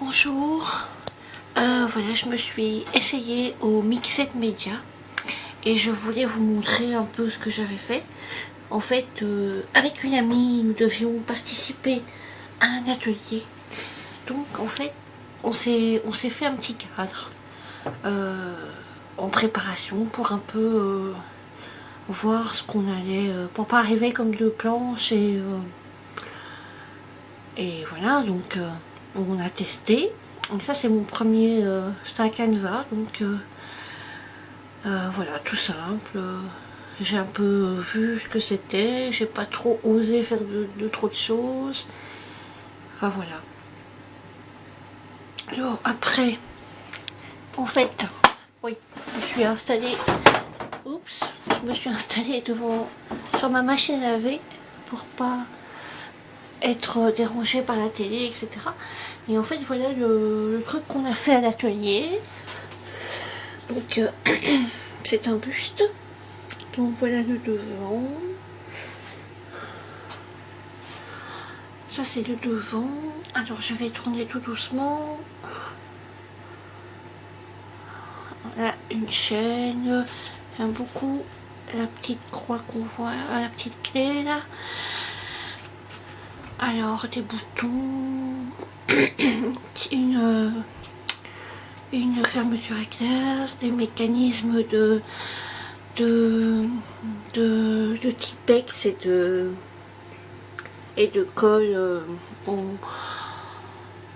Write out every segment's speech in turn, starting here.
Bonjour, voilà, je me suis essayée au Mixed Media et je voulais vous montrer un peu ce que j'avais fait. En fait, avec une amie, nous devions participer à un atelier. Donc, en fait, on s'est fait un petit cadre en préparation pour un peu voir ce qu'on allait, pour pas arriver comme deux planches et voilà, donc on a testé. Et ça c'est mon premier, c'est un canevas, donc voilà, tout simple. J'ai un peu vu ce que c'était, j'ai pas trop osé faire de trop de choses. Enfin voilà. Alors après, en fait, oui, je me suis installée. Oups, je me suis installée devant sur ma machine à laver pour pas être dérangée par la télé, etc. Et en fait, voilà le truc qu'on a fait à l'atelier. Donc, c'est un buste. Donc, voilà le devant. Ça, c'est le devant. Alors, je vais tourner tout doucement. Voilà, une chaîne. J'aime beaucoup la petite croix qu'on voit, la petite clé, là. Alors, des boutons. Une fermeture éclair, des mécanismes de Tipex et de colle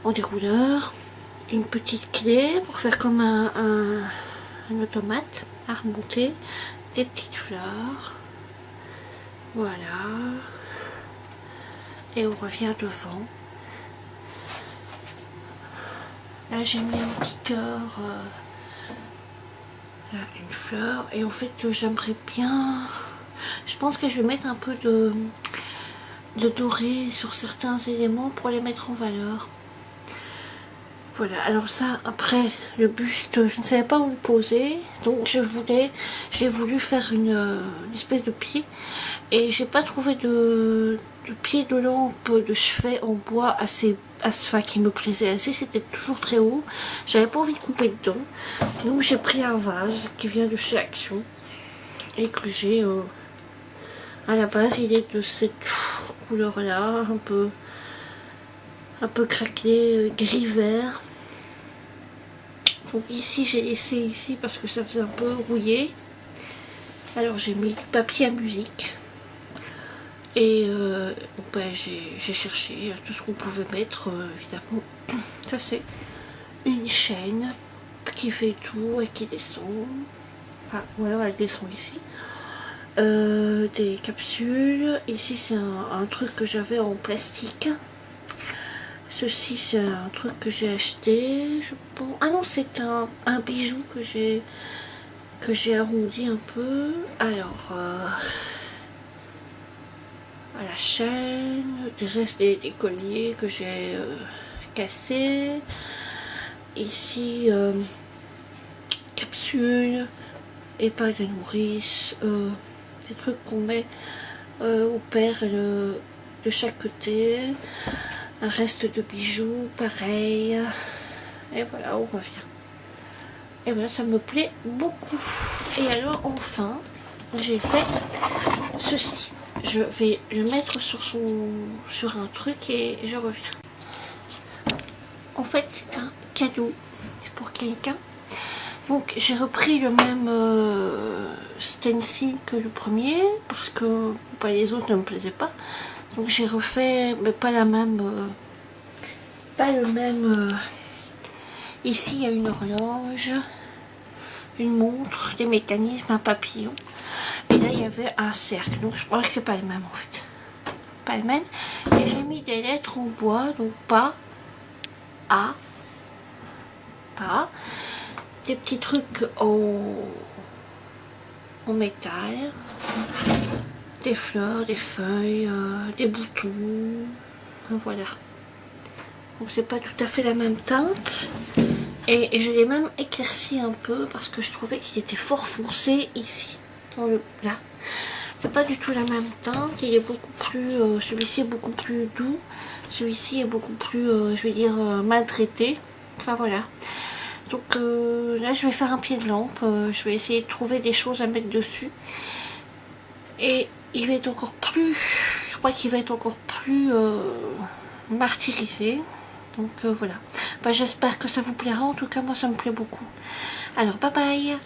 en dérouleur, une petite clé pour faire comme un automate à remonter, des petites fleurs, voilà, et on revient devant. Là j'ai mis un petit cœur, là, une fleur, et en fait j'aimerais bien, je pense que je vais mettre un peu de doré sur certains éléments pour les mettre en valeur. Voilà, alors ça, après le buste, je ne savais pas où le poser, donc j'ai voulu faire une espèce de pied, et j'ai pas trouvé de pied de lampe de chevet en bois assez qui me plaisait assez, c'était toujours très haut, j'avais pas envie de couper dedans, donc j'ai pris un vase qui vient de chez Action, et que j'ai à la base il est de cette couleur là, un peu craquelé, gris vert. Donc ici j'ai laissé ici parce que ça faisait un peu rouillé. Alors j'ai mis du papier à musique et donc, ben, j'ai cherché tout ce qu'on pouvait mettre, évidemment. Ça c'est une chaîne qui fait tout et qui descend. Ah, ou alors elle descend ici. Des capsules. Ici c'est un truc que j'avais en plastique. Ceci c'est un truc que j'ai acheté, je pense. Ah non, c'est un bijou que j'ai arrondi un peu. Alors à la chaîne, des restes des colliers que j'ai cassés. Ici capsule, épingle de nourrice, des trucs qu'on met au père de chaque côté. Un reste de bijoux, pareil. Et voilà, on revient. Et voilà, ça me plaît beaucoup. Et alors, enfin, j'ai fait ceci. Je vais le mettre sur un truc et je reviens. En fait, c'est un cadeau. C'est pour quelqu'un. Donc, j'ai repris le même stencil que le premier, parce que les autres ne me plaisaient pas. Donc j'ai refait, mais pas la même, pas le même. Ici il y a une horloge, une montre, des mécanismes, un papillon. Et là il y avait un cercle. Donc je crois que c'est pas les mêmes en fait. Pas les mêmes. Et j'ai mis des lettres en bois, donc pas, A, pas. Des petits trucs en métal. Des fleurs, des feuilles, des boutons, voilà. Donc c'est pas tout à fait la même teinte. Et je l'ai même éclairci un peu parce que je trouvais qu'il était fort foncé ici, là. C'est pas du tout la même teinte. Il est beaucoup plus, celui-ci est beaucoup plus doux. Celui-ci est beaucoup plus, je vais dire, maltraité. Enfin voilà. Donc là, je vais faire un pied de lampe. Je vais essayer de trouver des choses à mettre dessus. Et il va être encore plus, je crois qu'il va être encore plus martyrisé. Donc voilà. Bah, j'espère que ça vous plaira. En tout cas, moi, ça me plaît beaucoup. Alors, bye bye.